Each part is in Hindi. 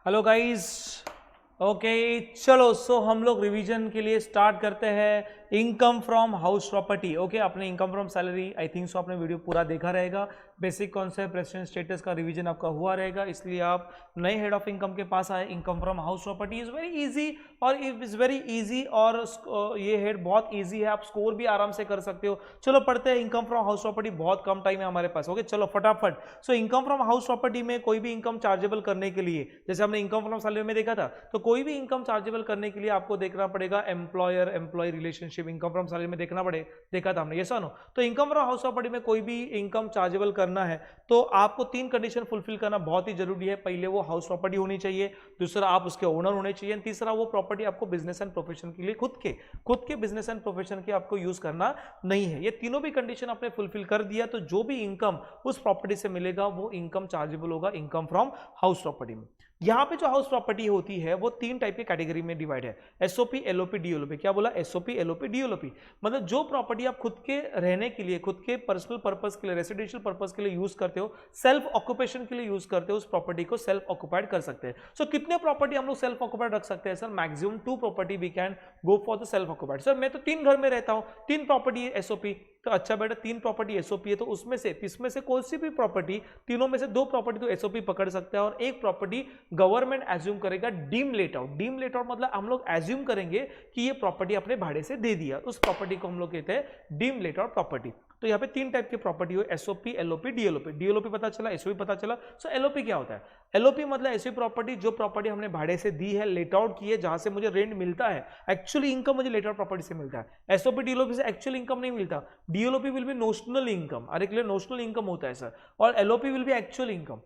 Hello guys. ओके, चलो हम लोग रिवीजन के लिए स्टार्ट करते हैं income from house property. Okay, आपने income from salary I think so आपने वीडियो पूरा देखा रहेगा। बेसिक कॉन्सेप्ट रेसिडेंट स्टेटस का रिवीजन आपका हुआ रहेगा, इसलिए आप नए हेड ऑफ इनकम के पास आए। Income from house property is very easy और इज वेरी इजी और ये हेड बहुत इजी है, आप स्कोर भी आराम से कर सकते हो। चलो पढ़ते हैं इनकम फ्रॉम हाउस प्रॉपर्टी, बहुत कम टाइम है हमारे पास। ओके चलो फटाफट। So income from house property में कोई भी इनकम चार्जेबल करने के लिए, जैसे हमने इनकम फ्रॉम सैलरी में देखा था, तो कोई भी इनकम चार्जेबल करने के लिए आपको देखना पड़ेगा employer employ relationship. Income from salary में देखा था हमने, ये सुनो। तो इनकम फ्रॉम हाउस प्रॉपर्टी में कोई भी इनकम चार्जेबल करना है तो आपको तीन कंडीशन फुलफिल करना बहुत ही जरूरी है। पहले वो हाउस प्रॉपर्टी होनी चाहिए, दूसरा आप उसके ओनर होने चाहिए, तीसरा वो प्रॉपर्टी आपको बिजनेस एंड प्रोफेशन के लिए खुद के बिजनेस एंड प्रोफेशन के आपको यूज करना नहीं है। ये तीनों भी कंडीशन आपने फुलफिल कर दिया तो जो भी इनकम उस प्रॉपर्टी से मिलेगा वो इनकम चार्जेबल होगा इनकम फ्रॉम हाउस प्रॉपर्टी में। यहां पे जो हाउस प्रॉपर्टी होती है वो तीन टाइप की कैटेगरी में डिवाइड है, एसओपी एलओपी डीएलओपी। क्या बोला? SOP LOP DLOP. मतलब जो प्रॉपर्टी आप खुद के रहने के लिए, खुद के पर्सनल पर्पस के लिए, रेसिडेंशियल पर्पस के लिए यूज करते हो, सेल्फ ऑक्यूपेशन के लिए यूज करते हो, उस प्रॉपर्टी को सेल्फ ऑक्यूपाइड कर सकते हैं। सो कितने प्रॉपर्टी हम लोग सेल्फ ऑक्यूपाइड रख सकते हैं sir? Maximum 2 property we can go for the self occupied. Sir मैं तो 3 घर में रहता हूं, 3 प्रॉपर्टी एसओपी। तो अच्छा बेटा 3 प्रॉपर्टी एसओपी है तो उसमें से कोई सी भी प्रॉपर्टी, तीनों में से 2 प्रॉपर्टी तो एसओपी पकड़ सकता है और एक प्रॉपर्टी गवर्नमेंट एज्यूम करेगा deem let out. Deem let out मतलब हम लोग एज्यूम करेंगे कि ये प्रॉपर्टी अपने भाड़े से दे दिया, उस प्रॉपर्टी को हम लोग कहते हैं डीम लेट आउट प्रॉपर्टी। तो यहाँ पे 3 टाइप की प्रॉपर्टी हो, एसओपी एलओपी डीएलओपी। डीएलओपी पता चला, एसओपी पता चला। सो एलओपी क्या होता है? एलओपी मतलब ऐसी प्रॉपर्टी जो प्रॉपर्टी हमने भाड़े से दी है, लेट आउट की है, जहां से मुझे रेंट मिलता है, एक्चुअली इनकम मुझे लेट आउट प्रॉपर्टी से मिलता है। एसओपी डीएलओपी से एक्चुअल इनकम नहीं मिलता। डीएलओपी विल बी नोशनल इनकम, अरे क्लियर, नोशनल इनकम होता है सर। और LOP will be actual income,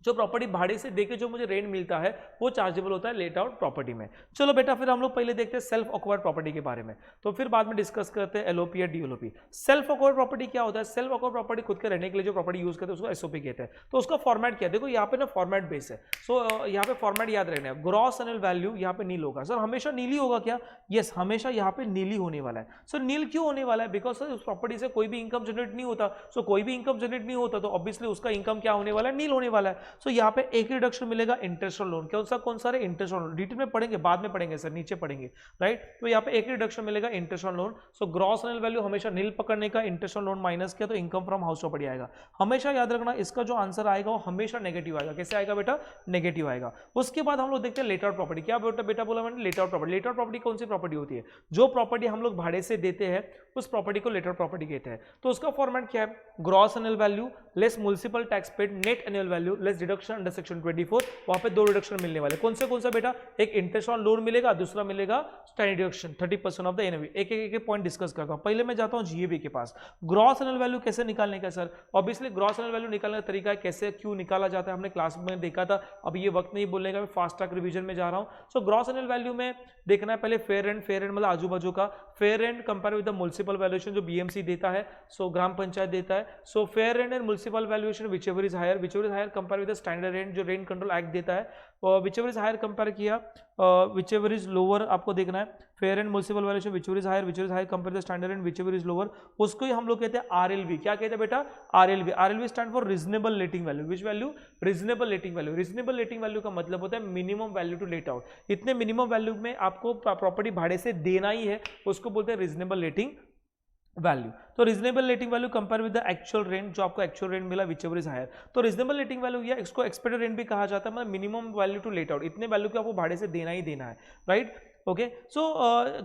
जो प्रॉपर्टी भाड़े से देके जो मुझे रेंट मिलता है वो चार्जेबल होता है लेट आउट प्रॉपर्टी में। चलो बेटा फिर हम लोग पहले देखते हैं सेल्फ ऑक्वायर्ड प्रॉपर्टी के बारे में, तो फिर बाद में डिस्कस करते हैं एलओपी या डीएलओपी। सेल्फ ऑक्वायर्ड प्रॉपर्टी क्या होता है? सेल्फ ऑक्वायर्ड प्रॉपर्टी खुद के रहने के लिए जो प्रॉपर्टी यूज करते हैं उसको एसओपी कहते हैं। तो उसका फॉर्मेट क्या है? देखो यहाँ पे ना फॉर्मेट बेस है। सो यहाँ पे फॉर्मेट याद रहना है, ग्रॉस एनुअल वैल्यू यहाँ पे नील होगा। सर हमेशा नीली होगा क्या? यस, हमेशा यहाँ पे नीली होने वाला है। सर नील क्यों होने वाला है? बिकॉज सर उस प्रॉपर्टी से कोई भी इनकम जनरेट नहीं होता। सो कोई भी इनकम जनरेट नहीं होता तो ऑब्वियसली उसका इनकम क्या होने वाला है? नील होने वाला है। सो यहाँ पे एक रिडक्शन मिलेगा इंटरेस्ट ऑन लोन। कौन सा इंटरेस्ट ऑन लोन? डिटेल में पढ़ेंगे, बाद में पढ़ेंगे सर, नीचे पढ़ेंगे, राइट। तो यहाँ पे एक रिडक्शन मिलेगा interest on loan. So gross annual value हमेशा नील पकड़ने का, इंटरेस्ट ऑन लोन माइनस किया तो इनकम फ्रॉम हाउस प्रॉपर्टी आएगा। हमेशा याद रखना इसका जो आंसर आएगा वो हमेशा नेगेटिव आएगा। कैसे आएगा बेटा? नेगेटिव आएगा। उसके बाद हम लोग देखते हैं लेट आउट प्रॉपर्टी। क्या बेटा बोला मैंने? Let out property. Let out property कौन सी प्रॉपर्टी होती है? जो प्रॉपर्टी हम लोग भाड़े से देते हैं उस प्रॉपर्टी को लेट आउट प्रॉपर्टी कहते हैं। तो उसका फॉर्मेट क्या है? Gross annual value less municipal tax paid net annual value less deduction under section 24। वहां पे 2 रिडक्शन मिलने वाले। कौन सा बेटा? एक इंटरेस्ट ऑन लोन मिलेगा, दूसरा मिलेगा standard deduction 30% of the NAV. एक पॉइंट डिस्कस करता हूं। पहले मैं जाता हूं जीएबी के पास। ग्रॉस एनुअल वैल्यू कैसे निकालने का sir? Obviously gross annual value निकालने का तरीका है, कैसे क्यों निकाला जाता है हमने क्लास में देखा था। अब ये वक्त नहीं बोलने का, मैं फास्ट ट्रैक रिवीजन में जा रहा हूं। सो ग्रॉस एनुअल वैल्यू में देखना है पहले फेयर एंड मतलब आजू बाजू का fair and compare with the municipal valuation जो बीएमसी देता है, सो ग्राम पंचायत देता है। So fair rent and municipal valuation whichever is higher compare with the standard rent जो रेंट कंट्रोल एक्ट देता है। विचएवर इज हायर कंपेयर किया, विचएवर इज लोअर आपको देखना है। Fair and municipal valuation whichever is higher compare the standard rent whichever is lower, उसको ही हम लोग कहते हैं आरएलवी। क्या कहते हैं बेटा? RLV. RLV stand for reasonable letting value. Which value? Reasonable letting value. Reasonable letting value का मतलब होता है minimum value to let out. इतने मिनिमम वैल्यू में आपको प्रॉपर्टी भाड़े से देना ही है, उसको बोलते हैं रीजनेबल लेटिंग वैल्यू। तो reasonable letting value compare with the actual rent, जो आपको एक्चुअल रेंट मिला विचएवर इज हायर। तो रीजनेबल लेटिंग वैल्यू या इसको एक्सपेक्टेड रेंट भी कहा जाता है, मतलब minimum value to let out. इतने वैल्यू को आपको भाड़े से देना ही देना है, राइट। ओके सो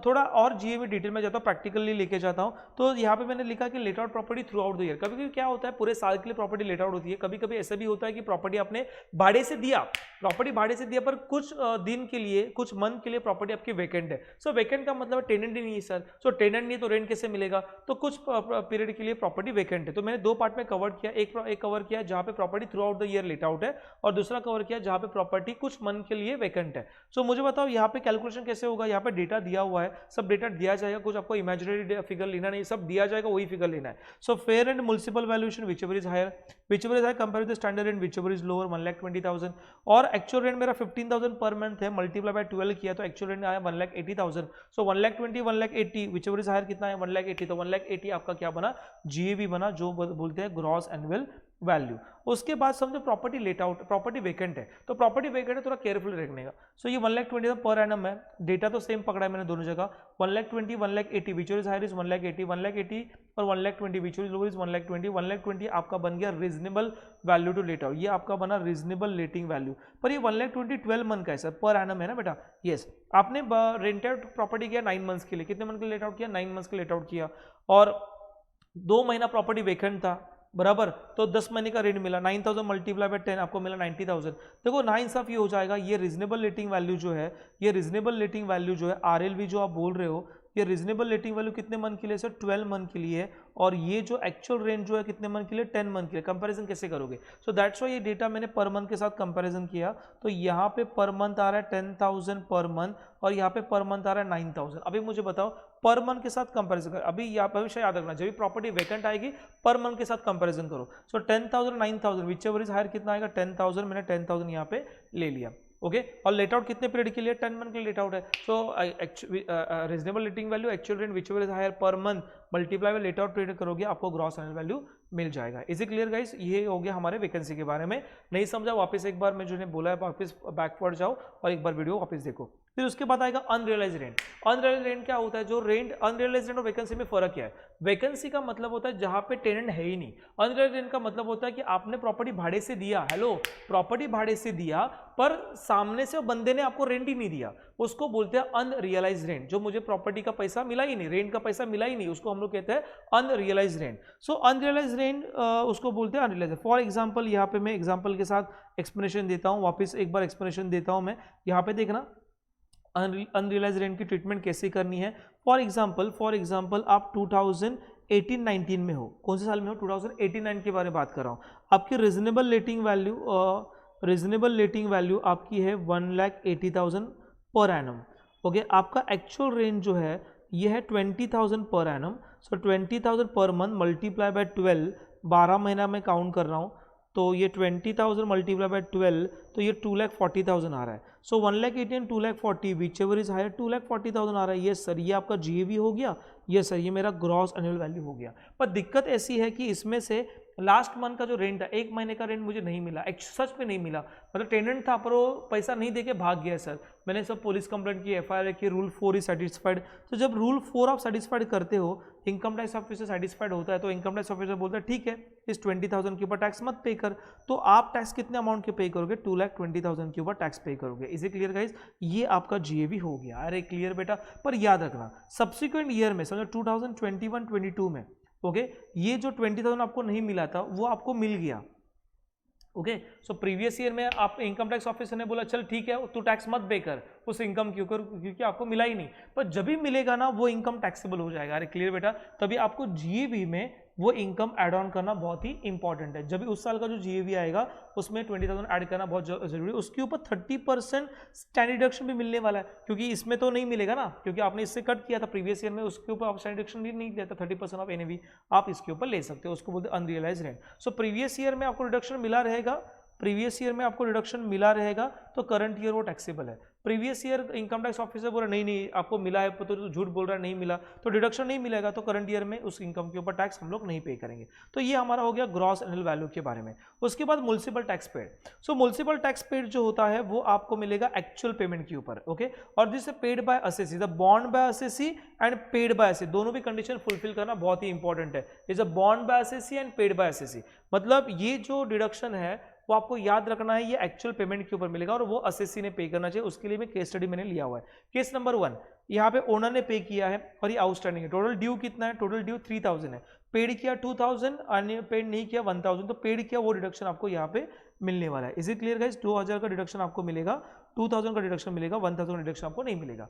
थोड़ा और जीएवी डिटेल में जाता हूँ, प्रैक्टिकली लेके जाता हूँ। तो यहाँ पे मैंने लिखा कि let out property through out the year. कभी कभी क्या होता है पूरे साल के लिए प्रॉपर्टी लेट आउट होती है, कभी कभी ऐसा भी होता है कि प्रॉपर्टी आपने भाड़े से दिया, पर कुछ दिन के लिए, कुछ मंथ के लिए प्रॉपर्टी आपकी वेकेंट है। सो वेकेंट का मतलब टेनेंट ही नहीं है सर। सो टेनेंट नहीं तो रेंट कैसे मिलेगा? तो कुछ पीरियड के लिए प्रॉपर्टी वेकेंट है। तो मैंने 2 पार्ट में कवर किया। एक कवर किया जहां पे property through out the year late out है, और दूसरा कवर किया जहां पे प्रॉपर्टी कुछ मंथ के लिए वेकेंट है। सो मुझे बताओ यहाँ पे कैलकुलेशन कैसे होगा? यहाँ पे डेटा दिया हुआ है, सब डेटा दिया जाएगा, कुछ आपको इमेजिनरी फिगर लेना नहीं, सब दिया जाएगा, वही फिगर लेना है। So fair and municipal valuation whichever is higher compare with the standard rent whichever is lower 1,20,000, और एक्चुअल रेंट मेरा 15,000 पर मंथ है, मल्टीप्लाई बाय 12 किया तो एक्चुअल रेंट आया 1,80,000। सो 1,20,000 1,80,000 विचएवर इज हायर कितना है? 1,80,000। तो 1,80,000 आपका क्या बना? जीएवी बना, जो बोलते हैं ग्रॉस एनुअल वैल्यू। उसके बाद समझो property let out, property vacant है, तो प्रॉपर्टी वेकेंट है थोड़ा केयरफुल रखने का। सो ये 1,20,000 पर एनम है, डेटा तो सेम पकड़ा है मैंने दोनों जगह, 1,20,000 1,80,000 विच इज हायर इज 1,80,000 1,80,000 और 1,20,000 विच इज लोअर इज 1,20,000 1,20,000 आपका बन गया reasonable value to let out, ये आपका बना रीजनेबल लेटिंग वैल्यू। पर ये 1,20,000 12 मंथ का है सर, पर एनम है ना बेटा, यस। आपने रेंटेड प्रॉपर्टी किया 9 मंथ्स के लिए, कितने मंथ के लेट आउट किया, 9 मंथ्स के लेट आउट किया, और 2 महीना प्रॉपर्टी वेकेंट था बराबर, तो 10 महीने का रेंट मिला, 9,000 मल्टीप्लाई बाय 10 आपको मिला 90,000। देखो ना इंसाफ ये हो जाएगा, ये रीजनेबल लेटिंग वैल्यू जो है, ये रीजनेबल लेटिंग वैल्यू जो है आरएलवी जो आप बोल रहे हो, ये रीजनेबल लेटिंग वैल्यू कितने मंथ के लिए सर, 12 मंथ के लिए है, और ये जो एक्चुअल रेंट जो है कितने मंथ के लिए, 10 मंथ के लिए। कंपैरिजन कैसे करोगे, सो दैट्स व्हाई ये डेटा मैंने पर मंथ के साथ कंपैरिजन किया, तो यहाँ पे पर मंथ आ रहा है 10,000 पर मंथ, और यहाँ पे पर मंथ आ रहा है 9,000। अभी मुझे बताओ पर मंथ के साथ कंपैरिजन कर, अभी यहाँ पर हमेशा याद रखना, जब भी प्रॉपर्टी वैकेंट आएगी पर मंथ के साथ कंपैरिजन करो। सो 10,000 9,000 विच एवर इज हायर कितना आएगा, 10,000, मैंने 10,000 यहाँ पे ले लिया, ओके। और लेट आउट कितने पीरियड के लिए, 10 मंथ के लिए लेट आउट है। So reasonable letting value actual rent which ever is higher per month multiply में लेट आउट पीरियड करोगे, आपको ग्रॉस एनुअल वैल्यू मिल जाएगा। इज इट क्लियर गाइस, ये हो गया हमारे वैकेंसी के बारे में। नहीं समझा वापस एक बार मैं जो ने बोला है वापस बैकवर्ड जाओ और एक बार वीडियो वापस देखो। फिर उसके बाद आएगा अनरियलाइज रेंट। अनरियलाइज रेंट क्या होता है, जो रेंट अनरियलाइज रेंट और वैकेंसी में फर्क क्या है। वैकेंसी का मतलब होता है जहां पे टेनेंट है ही नहीं। अनरियलाइज रेंट का मतलब होता है कि आपने प्रॉपर्टी भाड़े से दिया, हेलो प्रॉपर्टी भाड़े से दिया, पर सामने से बंदे ने आपको रेंट ही नहीं दिया, उसको बोलते हैं अनरियलाइज रेंट। जो मुझे प्रॉपर्टी का पैसा मिला ही नहीं, रेंट का पैसा मिला ही नहीं, उसको हम लोग कहते हैं अनरियलाइज रेंट। सो अनरियलाइज रेंट उसको बोलते हैं अनरियलाइज। फॉर एग्जांपल यहाँ पे मैं एग्जांपल के साथ एक्सप्लेनेशन देता हूँ, वापस एक बार एक्सप्लेनेशन देता हूँ मैं। यहाँ पे देखना अनरियलाइज रेंट की ट्रीटमेंट कैसे करनी है। फॉर एग्जांपल आप 2018-19 में हो, कौन से साल में हो, 2018-19 के बारे में बात कर रहा हूँ। आपकी रीजनेबल लेटिंग वैल्यू आपकी है 1,80,000 पर एनम, ओके। आपका एक्चुअल रेंट जो है ये है 20,000 पर एनम। सो 20,000 पर मंथ मल्टीप्लाई बाय 12, 12 महीना में काउंट कर रहा हूँ, तो ये 20,000 मल्टीप्लाई बाय 12, तो ये 2,40,000 आ रहा है। So 1,80,000 and 2,40,000 which ever is higher, 2,40,000 आ रहा है। ये सर ये आपका जीएवी हो गया, ये सर ये मेरा ग्रॉस एनुअल वैल्यू हो गया। पर दिक्कत ऐसी है कि इसमें से लास्ट मंथ का जो रेंट है, एक महीने का रेंट मुझे नहीं मिला, सच में नहीं मिला, मतलब टेनेंट था पर वो पैसा नहीं देके भाग गया सर। मैंने सब पुलिस कंप्लेंट की, एफआईआर की, रूल 4 इज सेटिस्फाइड। तो जब रूल 4 आप सेटिस्फाइड करते हो, इनकम टैक्स ऑफिसर सेटिस्फाइड होता है, तो इनकम टैक्स ऑफिसर बोलता है ठीक है इस 20,000 के ऊपर टैक्स मत पे कर। तो आप टैक्स कितने अमाउंट के पे करोगे, 2,20,000 के ऊपर टैक्स पे करोगे। इज इट क्लियर गाइज, ये आपका जीएवी हो गया। अरे क्लियर बेटा, पर याद रखना सब्सिक्वेंट ईयर में, समझो 2021-22 में, ओके, ये जो 20,000 आपको नहीं मिला था वो आपको मिल गया, ओके। सो प्रीवियस ईयर में आप इनकम टैक्स ऑफिसर ने बोला चल ठीक है तू टैक्स मत पे कर उस इनकम के ऊपर, क्योंकि आपको मिला ही नहीं, पर जब भी मिलेगा ना वो इनकम टैक्सेबल हो जाएगा। अरे क्लियर बेटा, तभी आपको जीएवी में वो इनकम ऐड ऑन करना बहुत ही इंपॉर्टेंट है। जब भी उस साल का जो जीएवी आएगा उसमें 20,000 ऐड करना बहुत जरूरी है। उसके ऊपर 30% स्टैंडर्ड डिडक्शन भी मिलने वाला है, क्योंकि इसमें तो नहीं मिलेगा ना, क्योंकि आपने इससे कट किया था प्रीवियस ईयर में, उसके ऊपर आप स्टैंडर्ड डिडक्शन भी नहीं दिया था। 30% ऑफ एनएवी आप इसके ऊपर ले सकते हो, उसको बोलते हैं unrealise rent. So previous year में आपको रिडक्शन मिला रहेगा, प्रीवियस ईयर में आपको रिडक्शन मिला रहेगा, तो करंट ईयर वो टैक्सेबल है। Previous year income tax officer बोला नहीं आपको मिला है, तो झूठ बोल रहा है, नहीं मिला, तो डिडक्शन नहीं मिलेगा, तो करंट ईयर में उस इनकम के ऊपर टैक्स हम लोग नहीं पे करेंगे। तो ये हमारा हो गया ग्रॉस एनुअल वैल्यू के बारे में। उसके बाद म्युनिसिपल टैक्स पेड। सो म्युनिसिपल टैक्स पेड जो होता है वो आपको मिलेगा एक्चुअल पेमेंट के ऊपर, ओके। और जिससे paid by assessee, the bond by assessee and paid by assessee, दोनों भी कंडीशन फुलफिल करना बहुत ही इंपॉर्टेंट है। Is a bond by assessee and paid by assessee, मतलब ये जो डिडक्शन है वो आपको याद रखना है, ये एक्चुअल पेमेंट के ऊपर मिलेगा और वो असेसी ने पे करना चाहिए। उसके लिए मैं केस स्टडी मैंने लिया हुआ है। केस नंबर 1, यहाँ पे ओनर ने पे किया है और ये आउटस्टैंडिंग है। टोटल ड्यू कितना है, टोटल ड्यू 3,000 है, पेड किया 2,000 और पेड नहीं किया 1,000, तो पेड किया वो डिडक्शन आपको यहाँ पे मिलने वाला है। इज इट क्लियर गाइस, 2,000 का डिडक्शन आपको मिलेगा, 2,000 का डिडक्शन मिलेगा, 1,000 का डिडक्शन आपको नहीं मिलेगा।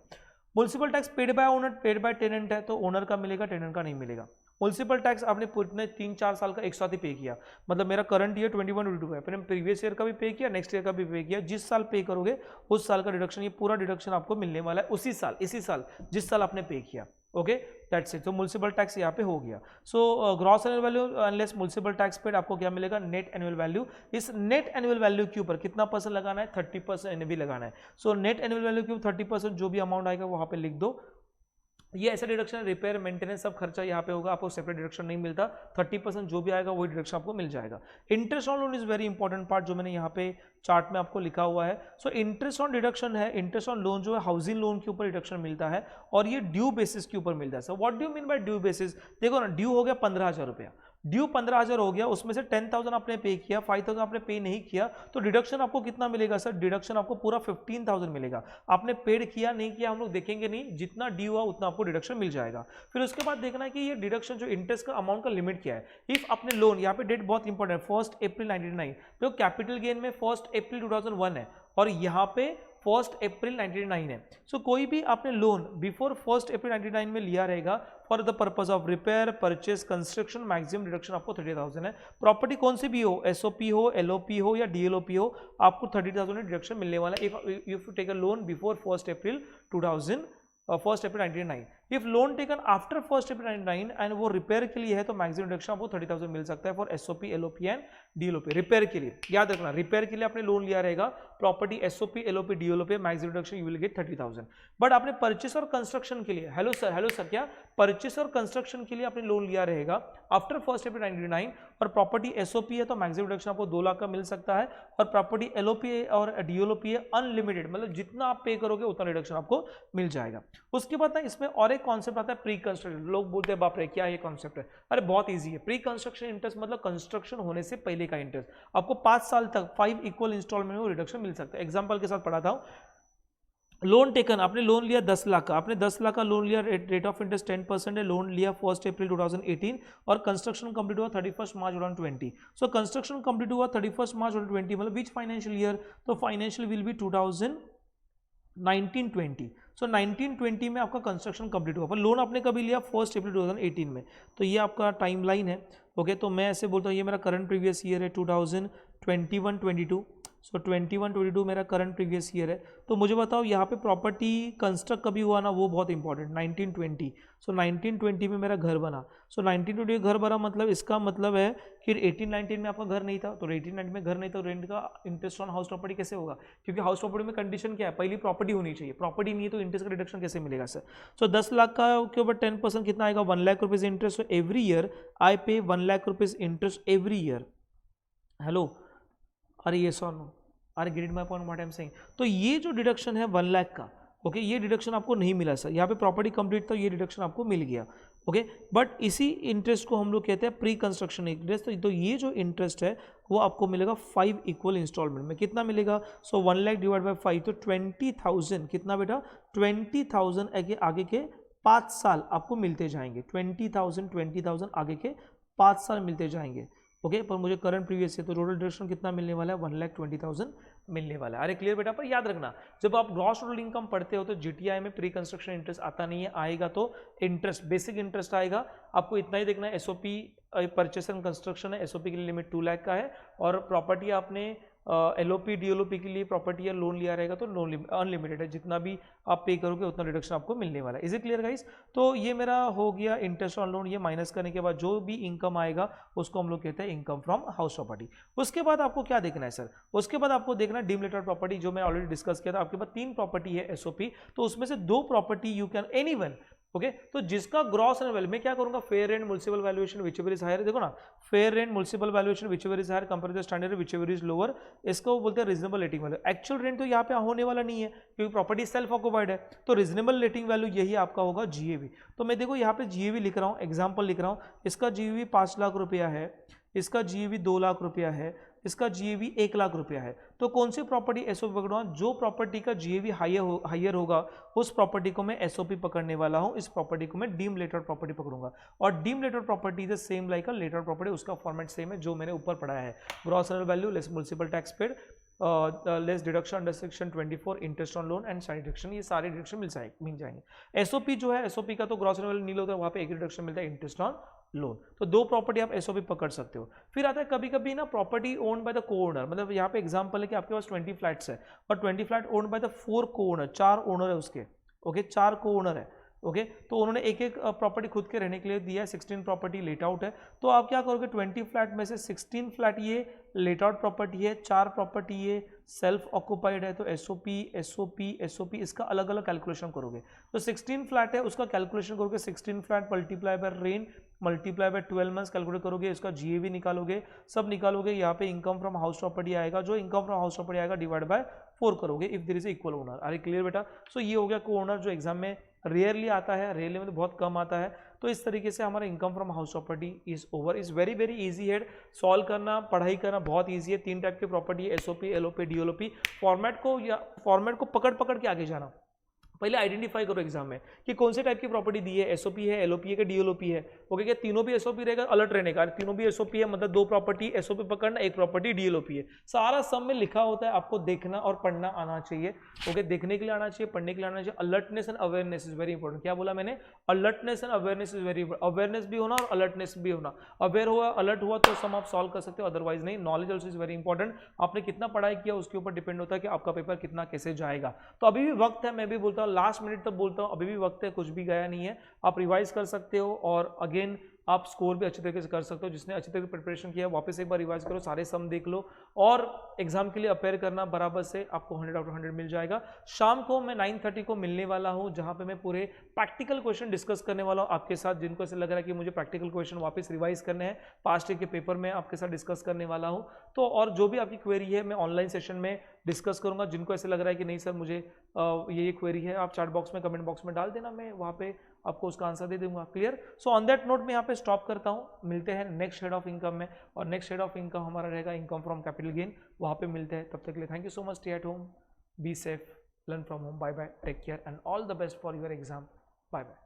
Municipal tax paid by owner, paid by tenant है, तो ओनर का मिलेगा, टेनेंट का नहीं मिलेगा। म्युनिसिपल टैक्स आपने पूरे 3-4 साल का एक साथ ही पे किया, मतलब मेरा करंट ईयर 21-22 है, फिर प्रीवियस ईयर का भी पे किया, नेक्स्ट ईयर का भी पे किया, जिस साल पे करोगे उस साल का डिडक्शन, ये पूरा डिडक्शन आपको मिलने वाला है उसी साल, इसी साल जिस साल आपने पे किया, ओके, दैट्स इट। तो म्युनिसिपल टैक्स यहाँ पे हो गया। So gross annual value unless municipal tax paid, आपको क्या मिलेगा, नेट एनुअल वैल्यू। इस नेट एनुअल वैल्यू के ऊपर कितना परसेंट लगाना है, 30% एनएवी लगाना है। सो नेट एनुअल वैल्यू के ऊपर 30% जो भी अमाउंट आएगा वहाँ पे लिख दो, ये ऐसा डिडक्शन है, रिपेयर मेंटेनेंस सब खर्चा यहाँ पे होगा, आपको सेपरेट डिडक्शन नहीं मिलता, 30% जो भी आएगा वही डिडक्शन आपको मिल जाएगा। Interest on loan is very important part, जो मैंने यहाँ पे चार्ट में आपको लिखा हुआ है। सो इंटरेस्ट ऑन डिडक्शन है, इंटरेस्ट ऑन लोन जो है हाउसिंग लोन के ऊपर डिडक्शन मिलता है और ये ड्यू बेसिस के ऊपर मिलता है। So what do you mean by due basis? देखो ना, ड्यू हो गया 15,000 रुपया, ड्यू 15,000 हो गया, उसमें से 10,000 आपने पे किया, 5,000 आपने पे नहीं किया, तो डिडक्शन आपको कितना मिलेगा सर? डिडक्शन आपको पूरा 15,000 मिलेगा। आपने पेड किया नहीं किया हम लोग देखेंगे नहीं, जितना ड्यू हुआ उतना आपको डिडक्शन मिल जाएगा। फिर उसके बाद देखना है कि ये डिडक्शन जो इंटरेस्ट का अमाउंट का लिमिट क्या है। इफ अपने लोन, यहाँ पे डेट बहुत इंपॉर्टेंट है, 1 अप्रैल 1999, तो कैपिटल गेन में 1 अप्रैल 2001 है और यहाँ पे 1 अप्रैल 1999 है। सो कोई भी आपने लोन बिफोर 1 अप्रैल 1999 में लिया रहेगा for the purpose of repair, purchase, construction, maximum deduction आपको 30,000 है। प्रॉपर्टी कौन सी भी हो, एसओपी हो, एलओपी हो या डीएलओपी हो, आपको 30,000 डिडक्शन मिलने वाला है if you take a loan before 1 April 1999। If loan taken after 1 April 1999 and वो रिपेयर के लिए है तो मैक्सिमम डिडक्शन आपको 30,000 मिल सकता है for SOP, LOP and DLOP. Repair के लिए याद रखना, रिपेयर के लिए आपने लोन लिया रहेगा, property SOP, LOP, DLOP, maximum deduction you will get 30,000। But आपने परचेस और कंस्ट्रक्शन के लिए, हेलो सर क्या परचेस और कंस्ट्रक्शन के लिए आपने लोन लिया रहेगा आफ्टर 1 अप्रैल 1999 और प्रॉपर्टी एसओपी है तो मैक्सिमम डिडक्शन आपको 2 लाख का मिल सकता है और प्रॉपर्टी एलओपी और डीएलओपी है अनलिमिटेड, मतलब जितना आप पे करोगे उतना डिडक्शन आपको मिल जाएगा। उसके बाद ना इसमें और एक कॉन्सेप्ट आता है प्री कंस्ट्रक्शन। लोग बोलते हैं बाप रे क्या ये कॉन्सेप्ट है, अरे बहुत इजी है। प्री कंस्ट्रक्शन इंटरेस्ट मतलब कंस्ट्रक्शन होने से पहले का इंटरेस्ट, आपको 5 साल तक 5 इक्वल इंस्टॉलमेंट में रिडक्शन मिल सकता है। एग्जांपल के साथ पढ़ाता हूं, लोन टेकन, आपने लोन लिया 10 लाख का, आपने 10 लाख का लोन लिया, रेट ऑफ इंटरेस्ट 10% है, लोन लिया 1 अप्रैल 2018 और कंस्ट्रक्शन कंप्लीट हुआ 31 मार्च 2020। सो कंस्ट्रक्शन कंप्लीट हुआ 31 मार्च 2020, मतलब विच फाइनेंशियल ईयर? तो फाइनेंशियल विल बी 1920। सो 1920 में आपका कंस्ट्रक्शन कंप्लीट हुआ, पर लोन आपने कभी लिया 1 अप्रैल 2018 में, तो ये आपका टाइमलाइन है। ओके, तो मैं ऐसे बोलता हूँ ये मेरा करंट प्रीवियस ईयर है 2021-22। सो 21-22 मेरा करंट प्रीवियस ईयर है। तो मुझे बताओ यहाँ पे प्रॉपर्टी कंस्ट्रक्ट कभी हुआ ना, वो बहुत इंपॉर्टेंट, 1920। सो 1920 में मेरा घर बना। सो 1920 घर बना मतलब इसका मतलब है कि 18-19 में आपका घर नहीं था, तो 18-19 में घर नहीं था, तो रेंट का इंटरेस्ट ऑन हाउस प्रॉपर्टी कैसे होगा? क्योंकि हाउस प्रॉपर्टी में कंडीशन क्या है, पहली प्रॉपर्टी होनी चाहिए, प्रॉपर्टी नहीं है तो इंटरेस्ट का रिडक्शन कैसे मिलेगा सर? सो 10 लाख का के ऊपर 10% कितना आएगा? 1 lakh rupees interest. So every year I पे 1 lakh rupees interest every year. Hello, अरे ये नो, अरे gate my point what I am saying? तो ये जो डिडक्शन है 1 लाख का, ओके, ये डिडक्शन आपको नहीं मिला सर, यहाँ पे प्रॉपर्टी कंप्लीट था, ये डिडक्शन आपको मिल गया। ओके, बट इसी इंटरेस्ट को हम लोग कहते हैं प्री कंस्ट्रक्शन इंटरेस्ट। तो ये जो इंटरेस्ट है वो आपको मिलेगा 5 इक्वल इंस्टॉलमेंट में। कितना मिलेगा? सो 1 लाख डिवाइड बाई 5, तो 20,000 कितना बेटा? 20,000 आगे के 5 साल आपको मिलते जाएंगे। 20,000 आगे के 5 साल मिलते जाएंगे। ओके, पर मुझे करंट प्रीवियस है तो टोटल डिडक्शन कितना मिलने वाला है? 1,20,000 मिलने वाला है। अरे क्लियर बेटा? पर याद रखना, जब आप ग्रॉस टोटल इनकम पढ़ते हो तो जीटीआई में प्री कंस्ट्रक्शन इंटरेस्ट आता नहीं है, आएगा तो इंटरेस्ट, बेसिक इंटरेस्ट आएगा। आपको इतना ही देखना है, एसओपी परचेस एंड कंस्ट्रक्शन है, एसओपी के लिए लिमिट 2 लाख का है और प्रॉपर्टी आपने एलओपी डीएलओपी के लिए प्रॉपर्टी या लोन लिया रहेगा तो लोन अनलिमिटेड है, जितना भी आप पे करोगे उतना रिडक्शन आपको मिलने वाला है। Is it clear guys? तो ये मेरा हो गया इंटरेस्ट ऑन लोन। ये माइनस करने के बाद जो भी इनकम आएगा उसको हम लोग कहते हैं इनकम फ्रॉम हाउस प्रॉपर्टी। उसके बाद आपको क्या देखना है सर? उसके बाद आपको देखना है डीमलिमिटेड प्रॉपर्टी, जो मैं ऑलरेडी डिस्कस किया था। आपके पास 3 प्रॉपर्टी है एसओपी, तो उसमें से 2 property you can anyone, okay, तो जिसका ग्रॉस एंड वैल्यू, मैं क्या करूंगा, fair and municipal valuation whichever is higher. देखो ना, fair and municipal valuation whichever is higher compare to the standard whichever is lower, इसको बोलते हैं reasonable rating value. Actual rent तो यहाँ पे होने वाला नहीं है क्योंकि प्रॉपर्टी सेल्फ ऑक्युपाइड है, तो रीजनेबल रेटिंग वैल्यू यही आपका होगा जीएवी। तो मैं देखो यहाँ पे जीएवी लिख रहा हूँ, एग्जाम्पल लिख रहा हूँ, इसका जीएवी 5 लाख रुपया है, इसका जीएवी 2 लाख रुपया है, इसका जीएवी 1 लाख रुपया है। तो कौन सी प्रॉपर्टी एसओपी पकड़ूंगा? जो प्रॉपर्टी का जीएवी हायर होगा उस प्रॉपर्टी को मैं एसओपी पकड़ने वाला हूं, इस प्रॉपर्टी को मैं डीम लेटर प्रॉपर्टी पकड़ूंगा। और deem letter property is same like a letter property, उसका फॉर्मेट सेम है जो मैंने ऊपर पढ़ाया है। Gross annual value less municipal tax paid less deduction under section 24 interest on loan and side deduction, ये सारे डिडक्शन मिल जाएंगे। एसओपी जो है, एसओपी का तो ग्रॉस एनुअल नील होता है, वहां पे एक डिडक्शन मिलता है इंटरेस्ट ऑन लोन। तो 2 प्रॉपर्टी आप एसओपी पकड़ सकते हो। फिर आता है कभी कभी ना प्रॉपर्टी ओन्ड बाय द को ओनर, मतलब यहाँ पे एग्जांपल है कि आपके पास 20 फ्लैट्स है और 20 फ्लैट ओन्ड बाय द 4 को ओनर, 4 ओनर है उसके, ओके, 4 को ओनर है। ओके तो उन्होंने एक एक प्रॉपर्टी खुद के रहने के लिए दिया है, 16 प्रॉपर्टी लेट आउट है। तो आप क्या करोगे, 20 फ्लैट में से 16 फ्लैट ये लेट आउट प्रॉपर्टी है, 4 प्रॉपर्टी ये सेल्फ ऑक्यूपाइड है, तो एसओपी एसओपी एसओपी इसका अलग अलग कैलकुलेशन करोगे। तो 16 फ्लैट है उसका कैलकुलेशन करोगे, 16 flat multiply by rent multiply by 12 months calculate करोगे, इसका जीएवी निकालोगे, सब निकालोगे, यहाँ पे इनकम फ्रॉम हाउस प्रॉपर्टी आएगा, जो इनकम फ्रॉम हाउस प्रॉपर्टी आएगा डिवाइड बाय 4 करोगे if there is equal owner. अरे क्लियर बेटा। सो ये हो गया को ओनर जो एग्जाम में रेयरली आता है, रेयरली में तो बहुत कम आता है। तो इस तरीके से हमारा income from house property is over. Is very very easy है सॉल्व करना, पढ़ाई करना बहुत इजी है। 3 टाइप की प्रॉपर्टी है, एसओपी एलओपी डीएलओपी। फॉर्मेट को पकड़ पकड़ के आगे जाना, पहले आइडेंटिफाई करो एग्जाम में कि कौन से टाइप की प्रॉपर्टी दी है, एसओपी है, एलओपी है कि डीएलओपी है। ओके क्या तीनों भी एसओपी रहेगा, अलर्ट रहने का, तीनों भी एसओपी है मतलब 2 प्रॉपर्टी एसओपी पकड़ना, 1 प्रॉपर्टी डीएलओपी है। सारा सब में लिखा होता है, आपको देखना और पढ़ना आना चाहिए। ओके देखने के लिए आना चाहिए, पढ़ने के लिए आना चाहिए। Alertness and awareness is very important. क्या बोला मैंने, alertness and awareness is very important. Awareness भी होना और अलर्टनेस भी होना। अवेयर हुआ अलर्ट हुआ तो सम आप सॉल्व कर सकते हो, अदरवाइज नहीं। Knowledge also is very important. आपने कितना पढ़ाई किया उसके ऊपर डिपेंड होता है कि आपका पेपर कितना कैसे जाएगा। तो अभी भी वक्त है, मैं भी बोलता हूँ लास्ट मिनट तक बोलता हूँ, अभी भी वक्त है, कुछ भी गया नहीं है। आप रिवाइज कर सकते हो और अगेन आप स्कोर भी अच्छे तरीके से कर सकते हो। जिसने अच्छे तरीके से प्रिपरेशन किया वापस एक बार रिवाइज करो, सारे सम देख लो और एग्जाम के लिए अपेयर करना बराबर से, आपको 100 आउट ऑफ 100 मिल जाएगा। शाम को मैं 9:30 को मिलने वाला हूं, जहां पे मैं पूरे प्रैक्टिकल क्वेश्चन डिस्कस करने वाला हूं आपके साथ। जिनको ऐसे लग रहा है कि मुझे प्रैक्टिकल क्वेश्चन वापस रिवाइज करने हैं, पास्ट ईयर के पेपर में आपके साथ डिस्कस करने वाला हूं। तो और जो भी आपकी क्वेरी है मैं ऑनलाइन सेशन में डिस्कस करूंगा। जिनको ऐसे लग रहा है कि नहीं सर मुझे ये क्वेरी है, आप चैट बॉक्स में कमेंट बॉक्स में डाल देना, मैं वहाँ पे आपको उसका आंसर दे दूंगा। Clear. So on that note मैं यहाँ पे स्टॉप करता हूँ। मिलते हैं नेक्स्ट हेड ऑफ इनकम में, और नेक्स्ट हेड ऑफ इनकम हमारा रहेगा इनकम फ्रॉम कैपिटल गेन। वहाँ पे मिलते हैं, तब तक के लिए thank you so much. Stay at home, be safe, learn from home, bye bye, take care and all the best for your exam. Bye bye.